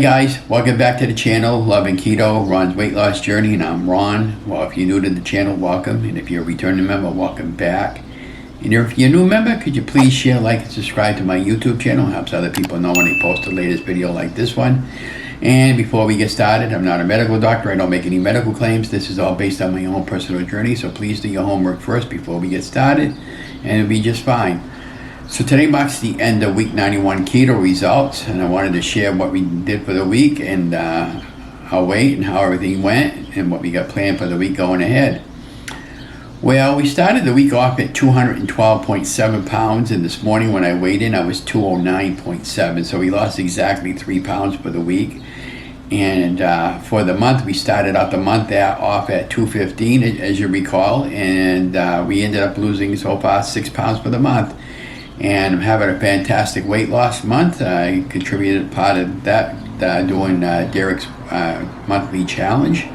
guys, welcome back to the channel, Loving Keto, Ron's Weight Loss Journey, and I'm Ron. Well, if you're new to the channel, welcome, and if you're a returning member, welcome back. And if you're a new member, could you please share, like, and subscribe to my YouTube channel? It helps other people know when I post the latest video like this one. And before we get started, I'm not a medical doctor. I don't make any medical claims. This is all based on my own personal journey, so please do your homework first before we get started, and it'll be just fine. So today marks the end of week 91 keto results, and I wanted to share what we did for the week and our weight and how everything went and what we got planned for the week going ahead. Well, we started the week off at 212.7 pounds, and this morning when I weighed in, I was 209.7, so we lost exactly 3 pounds for the week. And for the month, we started out the month off at 215, as you recall, and we ended up losing so far 6 pounds for the month. And I'm having a fantastic weight loss month. I contributed part of that doing Derek's monthly challenge.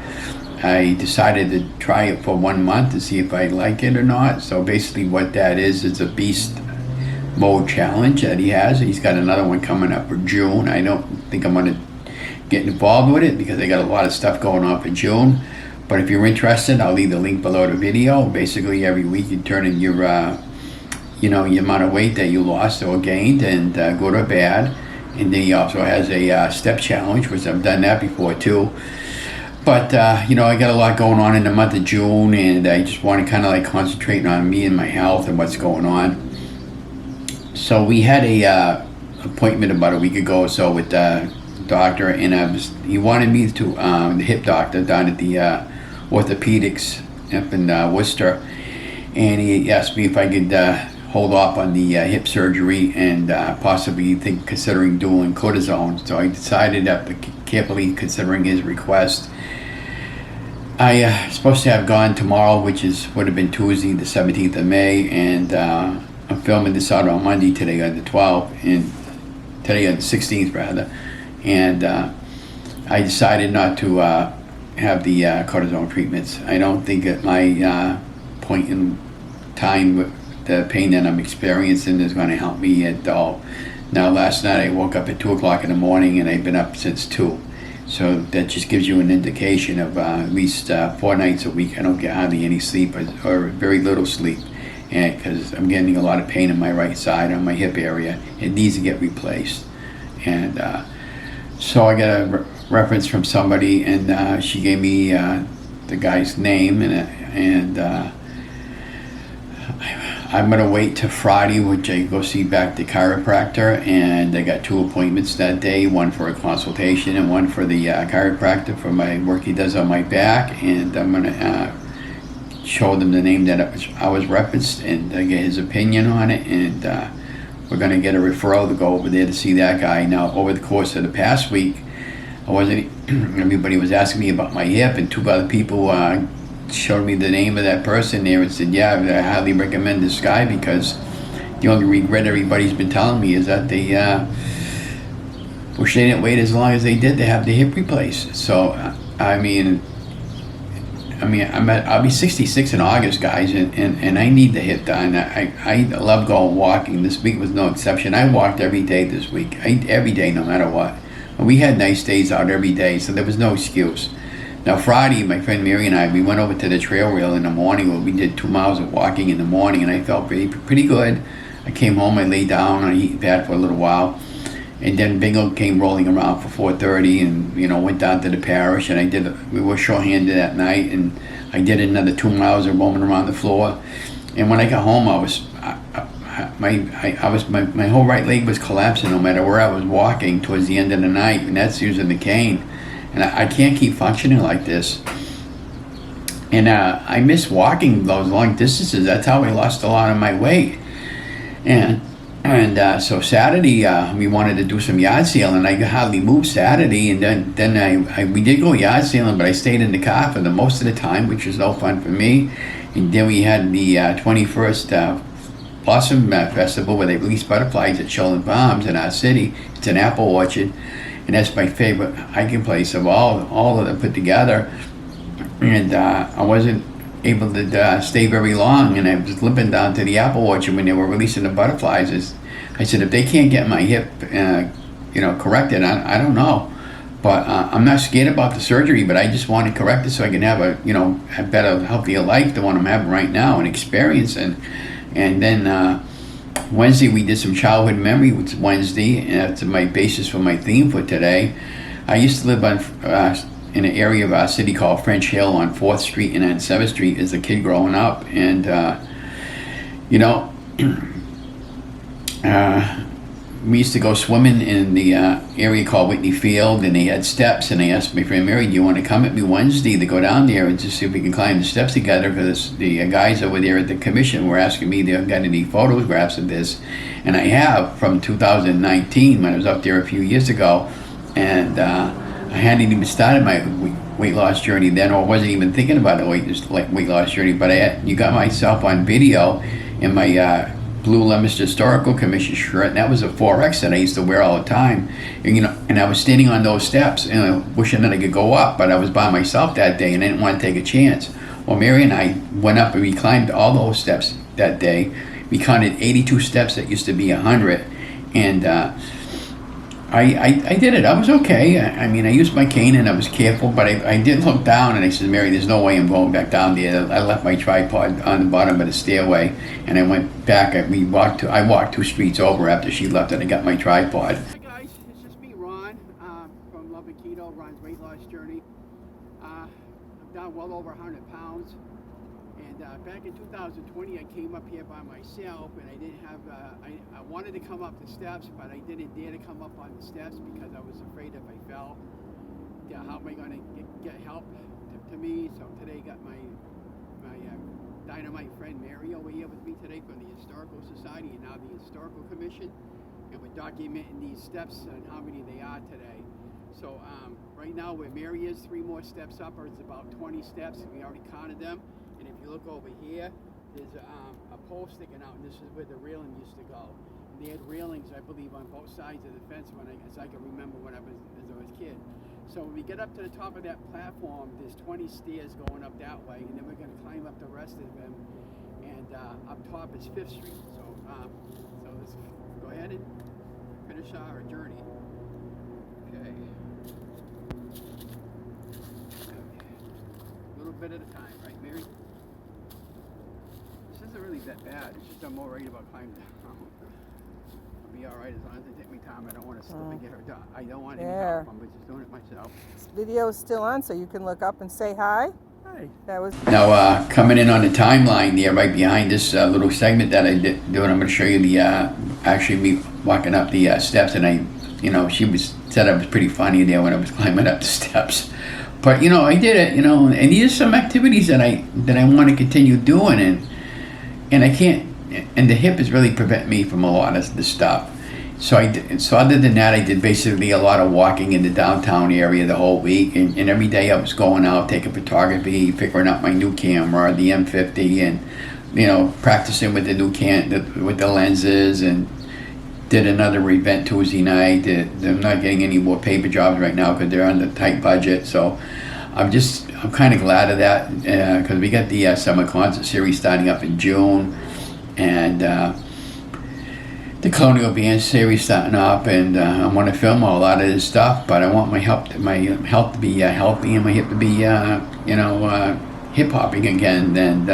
I decided to try it for 1 month to see if I like it or not. So basically what that is, it's a beast mode challenge that he has. He's got another one coming up for June. I don't think I'm going to get involved with it because I got a lot of stuff going on for June. But if you're interested, I'll leave the link below the video. Basically every week you turn in your your amount of weight that you lost or gained, and good or bad. And then he also has a step challenge, which I've done that before too. But I got a lot going on in the month of June, and I just want to kind of like concentrate on me and my health and what's going on. So we had a appointment about a week ago or so with the doctor, and he wanted me to the hip doctor down at the orthopedics up in Worcester, and he asked me if I could hold off on the hip surgery and possibly considering doing cortisone. So I decided, after carefully considering his request, I supposed to have gone tomorrow, which would have been Tuesday, the 17th of May, and I'm filming this out on Monday, today on the 12th, and today on the 16th rather, and I decided not to have the cortisone treatments. I don't think at my point in time with the pain that I'm experiencing is going to help me at all. Now, last night I woke up at 2 o'clock in the morning, and I've been up since 2. So that just gives you an indication of at least 4 nights a week I don't get hardly any sleep or very little sleep, and because I'm getting a lot of pain in my right side on my hip area. It needs to get replaced. And so I got a reference from somebody, and she gave me the guy's name, and I'm going to wait till Friday, which I go see back the chiropractor, and I got 2 appointments that day, one for a consultation and one for the chiropractor for my work he does on my back, and I'm going to show them the name that I was referenced and get his opinion on it, and we're going to get a referral to go over there to see that guy. Now, over the course of the past week, everybody was asking me about my hip, and 2 other people showed me the name of that person there and said, yeah, I highly recommend this guy, because the only regret everybody's been telling me is that they wish they didn't wait as long as they did to have the hip replaced. So I'll be 66 in August, guys, and I need the hip done. I love going walking. This week was no exception. I walked every day this week. Every day, no matter what. We had nice days out every day, so there was no excuse. Now Friday, my friend Mary and I, we went over to the trail rail in the morning where we did 2 miles of walking in the morning, and I felt pretty good. I came home, I lay down on a heating pad for a little while, and then Bingo came rolling around for 4:30, and went down to the parish, and we were short-handed that night, and I did another 2 miles of roaming around the floor. And when I got home, my whole right leg was collapsing no matter where I was walking towards the end of the night, and that's using the cane. And I can't keep functioning like this. And I miss walking those long distances. That's how I lost a lot of my weight. And so Saturday, we wanted to do some yard sailing. I hardly moved Saturday, and then we did go yard sailing, but I stayed in the car for the most of the time, which was no fun for me. And then we had the 21st Blossom Festival, where they release butterflies at Sheldon Farms in our city. It's an apple orchard. And that's my favorite hiking place of all of them put together. And I wasn't able to stay very long, and I was limping down to the apple orchard when they were releasing the butterflies. I said, if they can't get my hip, corrected, I don't know. But I'm not scared about the surgery, but I just want to correct it so I can have a better, healthier life than what I'm having right now and experience. And then Wednesday we did some childhood memory with Wednesday, and that's my basis for my theme for today. I used to live in an area of our city called French Hill on 4th Street and on 7th Street as a kid growing up. And, we used to go swimming in the area called Whitney Field, and they had steps, and they asked my friend Mary, do you want to come with me Wednesday to go down there and just see if we can climb the steps together? Because the guys over there at the commission were asking me if they got any photographs of this, and I have from 2019 when I was up there a few years ago, and I hadn't even started my weight loss journey then, or wasn't even thinking about a weight loss journey, but you got myself on video in my Blue Lemons Historical Commission shirt, and that was a 4X that I used to wear all the time. And I was standing on those steps, wishing that I could go up, but I was by myself that day and I didn't want to take a chance. Well, Mary and I went up and we climbed all those steps that day. We counted 82 steps that used to be 100, and I did it. I was okay. I mean, I used my cane and I was careful, but I did look down and I said, Mary, there's no way I'm going back down there. I left my tripod on the bottom of the stairway and I went back. I walked 2 streets over after she left and I got my tripod. Hi guys, it's just me, Ron, from Loving Keto, Ron's weight loss journey. I'm down well over 100 pounds. And back in 2020, I came up here by myself, and I didn't have, I wanted to come up the steps, but I didn't dare to come up on the steps because I was afraid if I fell, how am I going to get help to me? So today I got my dynamite friend Mary over here with me today from the Historical Society and now the Historical Commission, and we're documenting these steps and how many they are today. So right now where Mary is, 3 more steps up, or it's about 20 steps, and we already counted them. And if you look over here, there's a pole sticking out, and this is where the railing used to go. And they had railings, I believe, on both sides of the fence as I can remember when I was a kid. So when we get up to the top of that platform, there's 20 stairs going up that way, and then we're going to climb up the rest of them. And up top is 5th Street. So let's go ahead and finish our journey. Okay. A little bit at a time, right, Mary? This isn't really that bad. It's just I'm more worried about climbing down. I'll be all right as long as I take my time. I don't want to slip and get her done. I don't want any help. I'm just doing it myself. This video is still on, so you can look up and say hi. Hi. That was now coming in on the timeline there, right behind this little segment that I did doing. I'm going to show you the actually me walking up the steps, and she said I was pretty funny there when I was climbing up the steps. But I did it, and these are some activities that I want to continue doing, and I can't, and the hip is really preventing me from a lot of this stuff. So other than that, I did basically a lot of walking in the downtown area the whole week, and every day I was going out, taking photography, figuring out my new camera, the M50, and practicing with the new with the lenses, and did another event Tuesday night. I'm not getting any more paper jobs right now because they're on the tight budget. So I'm kind of glad of that because we got the summer concert series starting up in June, and the Colonial Band series starting up, and I want to film a lot of this stuff, but I want my health to be healthy, and my hip to be hip hopping again, and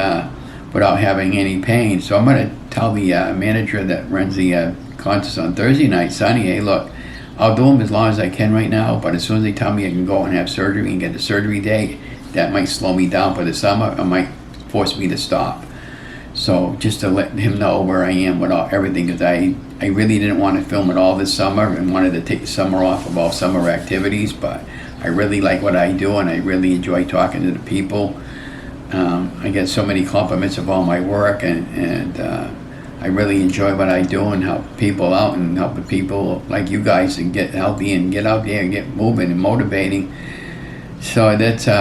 without having any pain. So I'm going to tell the manager that runs the concerts on Thursday night, Sonny, hey, look, I'll do them as long as I can right now, but as soon as they tell me I can go and have surgery and get the surgery date, that might slow me down for the summer, or might force me to stop. So just to let him know where I am with everything, because I really didn't want to film it all this summer and wanted to take the summer off of all summer activities, but I really like what I do, and I really enjoy talking to the people. I get so many compliments of all my work, and I really enjoy what I do and help people out and helping people like you guys and get healthy and get out there and get moving and motivating. So that's, so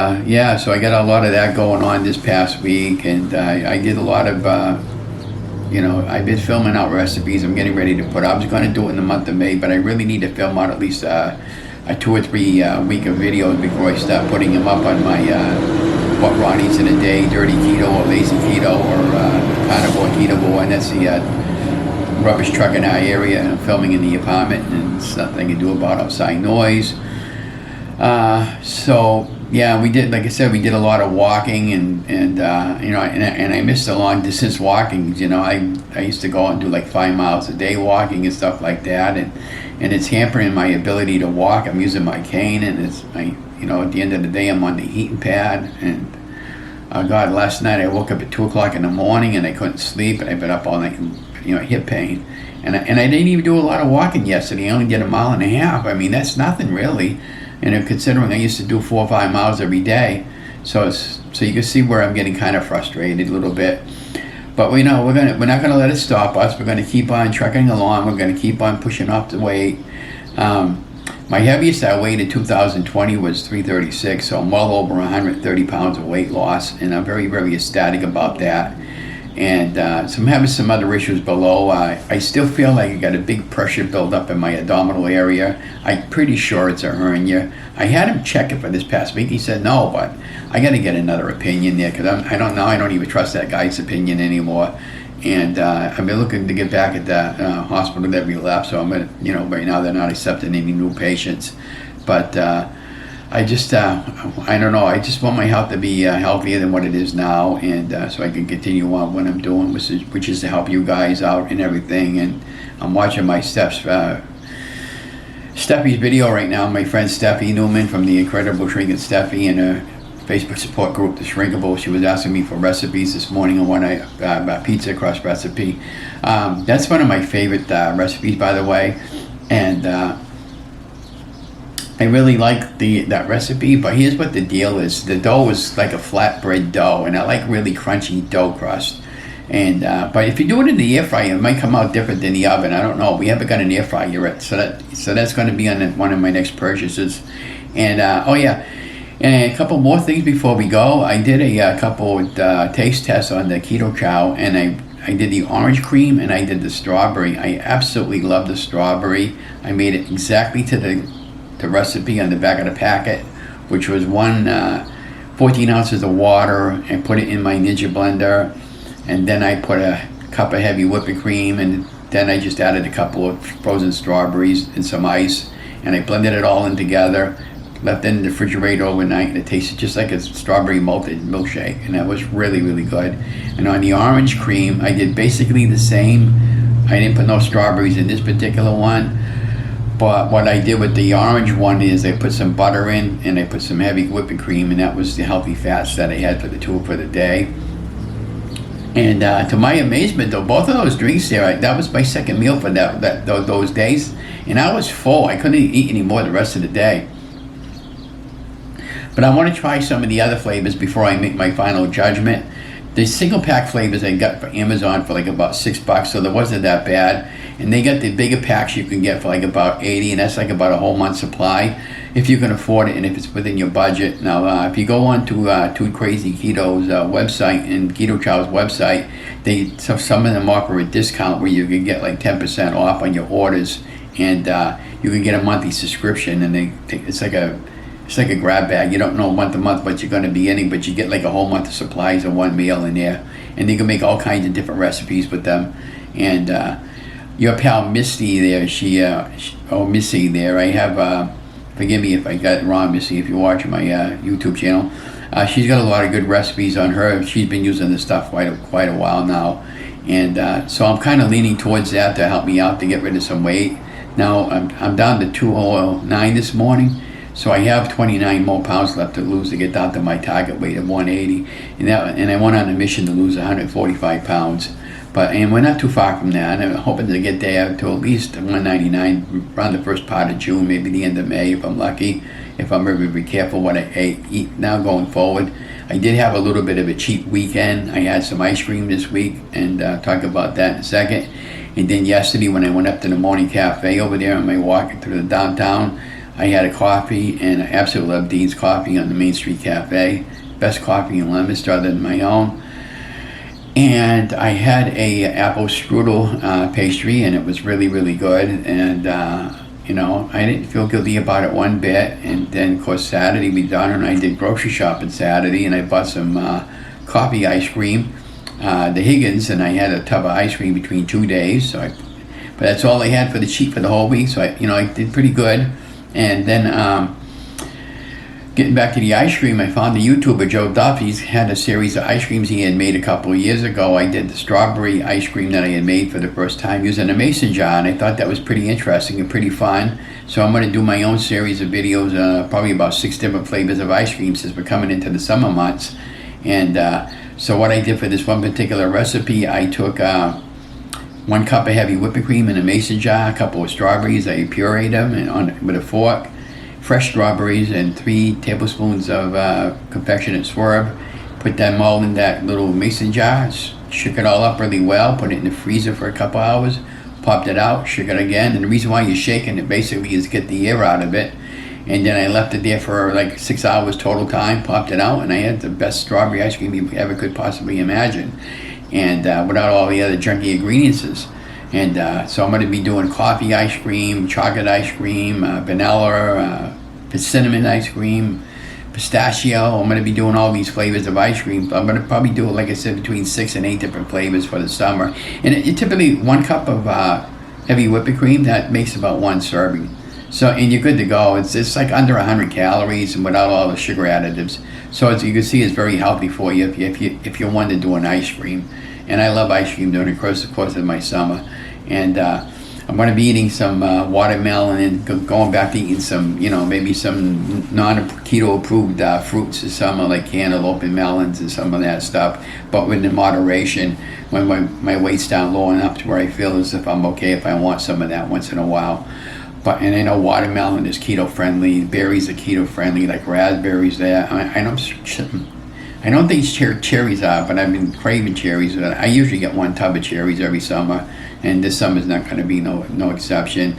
I got a lot of that going on this past week, and I did a lot of, I've been filming out recipes I'm getting ready to put out. I was going to do it in the month of May, but I really need to film out at least a 2 or 3 week of videos before I start putting them up on my What Ron Eats in a Day, Dirty Keto or Lazy Keto or Carnivore Keto, and that's the rubbish truck in our area. I'm filming in the apartment, and it's nothing to do about outside noise. So yeah, we did, like I said, we did a lot of walking and I missed the long distance walking. I used to go out and do like 5 miles a day walking and stuff like that, and it's hampering my ability to walk. I'm using my cane, and at the end of the day, I'm on the heating pad, and God, last night I woke up at 2 o'clock in the morning and I couldn't sleep, and I've been up all night, hip pain. And I didn't even do a lot of walking yesterday. I only did 1.5 miles. I mean, that's nothing really. And considering I used to do 4 or 5 miles every day, so you can see where I'm getting kind of frustrated a little bit. But we're not going to let it stop us. We're going to keep on trucking along. We're going to keep on pushing off the weight. My heaviest I weighed in 2020 was 336, so I'm well over 130 pounds of weight loss, and I'm very, very ecstatic about that. And so I'm having some other issues below. I still feel like I got a big pressure buildup in my abdominal area. I'm pretty sure it's a hernia. I had him check it for this past week. He said no, but I got to get another opinion there, because I don't even trust that guy's opinion anymore. And I've been looking to get back at the hospital that we left, so I'm going to, right now they're not accepting any new patients. But I don't know. I just want my health to be healthier than what it is now, and so I can continue on what I'm doing, which is to help you guys out and everything. And I'm watching my Steffi's video right now. My friend Steffi Newman from the Incredible Shrinking Steffi and her Facebook support group, The Shrinkable. She was asking me for recipes this morning on a pizza crust recipe. That's one of my favorite recipes, by the way, and I really like that recipe. But here's what the deal is: the dough is like a flatbread dough, and I like really crunchy dough crust. And but if you do it in the air fryer, it might come out different than the oven. I don't know. We haven't got an air fryer yet, so that's going to be on one of my next purchases. And and a couple more things before we go. I did a couple taste tests on the Keto Chow, and I did the orange cream and I did the strawberry. I absolutely love the strawberry. I made it exactly to the recipe on the back of the packet, which was 14 ounces of water, and put it in my Ninja blender, and then I put a cup of heavy whipping cream, and then I just added a couple of frozen strawberries and some ice, and I blended it all in together. Left it in the refrigerator overnight, and it tasted just like a strawberry malted milkshake, and that was really, really good. And on the orange cream, I did basically the same. I didn't put no strawberries in this particular one, but what I did with the orange one is I put some butter in, and I put some heavy whipping cream, and that was the healthy fats that I had for the day. And to my amazement, though, both of those drinks there, that was my second meal for those days, and I was full. I couldn't eat any more the rest of the day. But I want to try some of the other flavors before I make my final judgment. The single pack flavors I got for Amazon for like about $6, so that wasn't that bad. And they got the bigger packs you can get for like about $80, and that's like about a whole month's supply if you can afford it and if it's within your budget. Now, if you go on to Too Crazy Keto's website and Keto Chow's website, some of them offer a discount where you can get like 10% off on your orders, and you can get a monthly subscription, and it's like a grab bag. You don't know month to month what you're going to be getting, but you get like a whole month of supplies of one meal in there, and you can make all kinds of different recipes with them. And your pal Misty there, Missy there, I have, forgive me if I got it wrong, Missy, if you're watching my YouTube channel, she's got a lot of good recipes on her. She's been using this stuff quite a while now, and so I'm kind of leaning towards that to help me out to get rid of some weight. Now I'm down to 209 this morning. So I have 29 more pounds left to lose to get down to my target weight of 180, and I went on a mission to lose 145 pounds. And we're not too far from that. I'm hoping to get there to at least 199 around the first part of June, maybe the end of May if I'm lucky, if I'm very careful what I eat now going forward. I did have a little bit of a cheap weekend. I had some ice cream this week, and talk about that in a second. And then yesterday when I went up to the morning cafe over there on my walk through the downtown, I had a coffee, and I absolutely love Dean's Coffee on the Main Street Cafe. Best coffee in Leominster other than my own. And I had a apple strudel pastry, and it was really, really good. And I didn't feel guilty about it one bit. And then, of course, Saturday we done, and I did grocery shopping Saturday, and I bought some coffee ice cream, the Higgins, and I had a tub of ice cream between 2 days. But that's all I had for the cheap for the whole week. So I did pretty good. And then getting back to the ice cream, I found the YouTuber Joe Duff. He's had a series of ice creams he had made a couple of years ago. I did the strawberry ice cream that I had made for the first time using a mason jar, and I thought that was pretty interesting and pretty fun. So I'm going to do my own series of videos, probably about 6 different flavors of ice cream since we're coming into the summer months. And so what I did for this one particular recipe, I took 1 cup of heavy whipping cream in a mason jar, a couple of strawberries, I pureed them with a fork, fresh strawberries, and 3 tablespoons of confectionate swerve. Put them all in that little mason jar, shook it all up really well, put it in the freezer for a couple hours, popped it out, shook it again. And the reason why you're shaking it basically is get the air out of it. And then I left it there for like 6 hours total time, popped it out, and I had the best strawberry ice cream you ever could possibly imagine. And without all the other junky ingredients. And so I'm going to be doing coffee ice cream, chocolate ice cream, vanilla, cinnamon ice cream, pistachio. I'm going to be doing all these flavors of ice cream. I'm going to probably do, like I said, between 6 and 8 different flavors for the summer. And it typically 1 cup of heavy whipping cream, that makes about 1 serving. So, and you're good to go. It's like under 100 calories and without all the sugar additives. So as you can see, it's very healthy for you if you want to do an ice cream. And I love ice cream during the course of my summer. And I'm going to be eating some watermelon and going back to eating some, maybe some non-keto approved fruits this summer, like cantaloupe and melons and some of that stuff, but within moderation when my weight's down low enough to where I feel as if I'm okay if I want some of that once in a while. And I know watermelon is keto friendly, berries are keto friendly, like raspberries there. I don't think cherries are, but I've been craving cherries. I usually get 1 tub of cherries every summer, and this summer's not going to be no exception.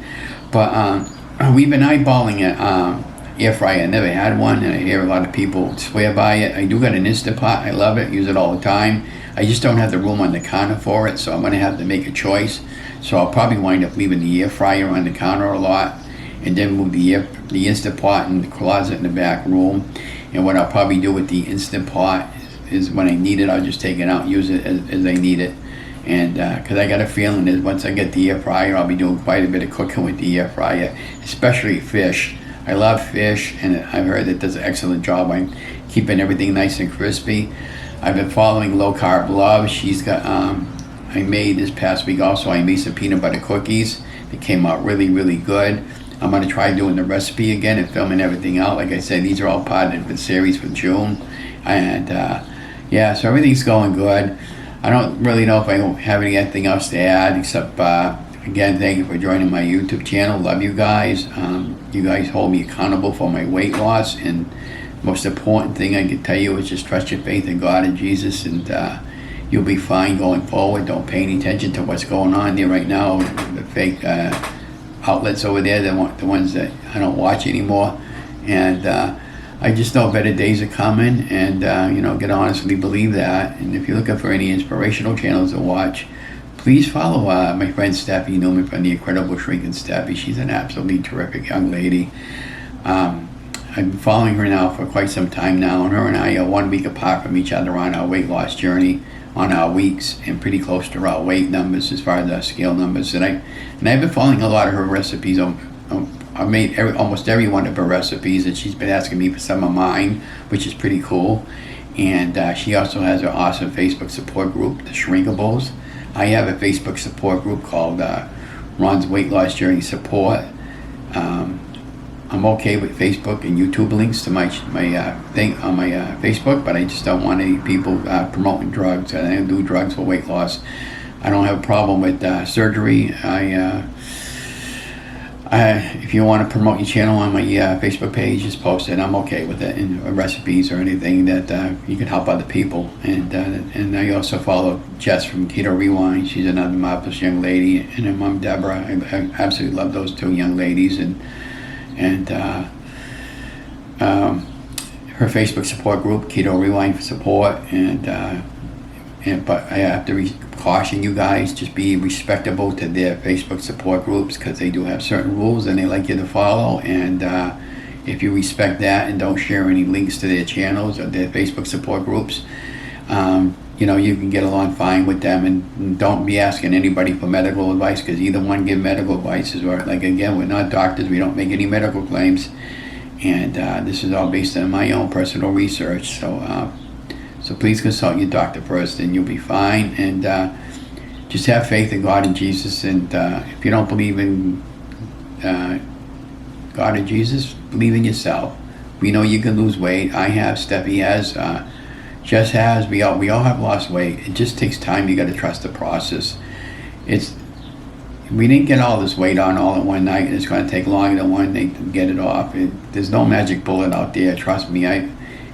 But we've been eyeballing an air fryer. I never had one, and I hear a lot of people swear by it. I do got an Instant Pot. I love it, use it all the time. I just don't have the room on the counter for it, so I'm going to have to make a choice. So I'll probably wind up leaving the air fryer on the counter a lot, and then move the Instant Pot in the closet in the back room. And what I'll probably do with the Instant Pot is when I need it, I'll just take it out and use it as I need it. And because I got a feeling that once I get the air fryer, I'll be doing quite a bit of cooking with the air fryer, especially fish. I love fish, and I've heard it does an excellent job on keeping everything nice and crispy. I've been following Low Carb Love. She's got, I made this past week also, I made some peanut butter cookies. They came out really, really good. I'm going to try doing the recipe again and filming everything out. Like I said, these are all part of the series for June. And yeah, so everything's going good. I don't really know if I have anything else to add except, again, thank you for joining my YouTube channel. Love you guys. You guys hold me accountable for my weight loss. And most important thing I can tell you is just trust your faith in God and Jesus, and you'll be fine going forward. Don't pay any attention to what's going on there right now. The fake outlets over there, the ones that I don't watch anymore. And I just know better days are coming, and can honestly believe that. And if you're looking for any inspirational channels to watch, please follow my friend Steffi Newman from The Incredible Shrink and Steffi. She's an absolutely terrific young lady. I've been following her now for quite some time now, and her and I are 1 week apart from each other on our weight loss journey, on our weeks, and pretty close to our weight numbers as far as our scale numbers. And I've been following a lot of her recipes. I've made almost every one of her recipes, and she's been asking me for some of mine, which is pretty cool. And she also has her awesome Facebook support group, The Shrinkables. I have a Facebook support group called Ron's Weight Loss Journey Support. I'm okay with Facebook and YouTube links to my thing on my Facebook, but I just don't want any people promoting drugs. I don't do drugs for weight loss. I don't have a problem with surgery. If you want to promote your channel on my Facebook page, just post it. I'm okay with it, and recipes or anything that you can help other people. And I also follow Jess from Keto Rewind. She's another marvelous young lady, and her mom Deborah. I absolutely love those 2 young ladies, and her Facebook support group, Keto Rewind for support, but I have to caution you guys, just be respectable to their Facebook support groups, because they do have certain rules and they like you to follow. And if you respect that and don't share any links to their channels or their Facebook support groups, you can get along fine with them, and don't be asking anybody for medical advice, because either one give medical advice, or like, again, we're not doctors, we don't make any medical claims. And this is all based on my own personal research. So please consult your doctor first, and you'll be fine. And just have faith in God and Jesus. And if you don't believe in God or Jesus, believe in yourself. We know you can lose weight. I have. Steffi has. Jess has. We all have lost weight. It just takes time. You got to trust the process. We didn't get all this weight on all in one night, and it's going to take longer than one night to get it off. There's no magic bullet out there. Trust me.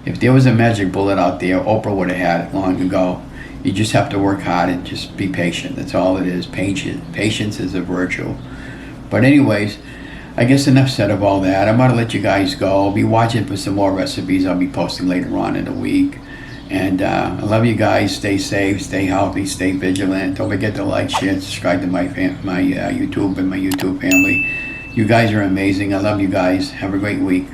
If there was a magic bullet out there, Oprah would have had it long ago. You just have to work hard and just be patient. That's all it is. Patience is a virtue. But anyways, I guess enough said of all that. I'm going to let you guys go. I'll be watching for some more recipes I'll be posting later on in the week. And I love you guys. Stay safe, stay healthy, stay vigilant. Don't forget to like, share, and subscribe to my YouTube and my YouTube family. You guys are amazing. I love you guys. Have a great week.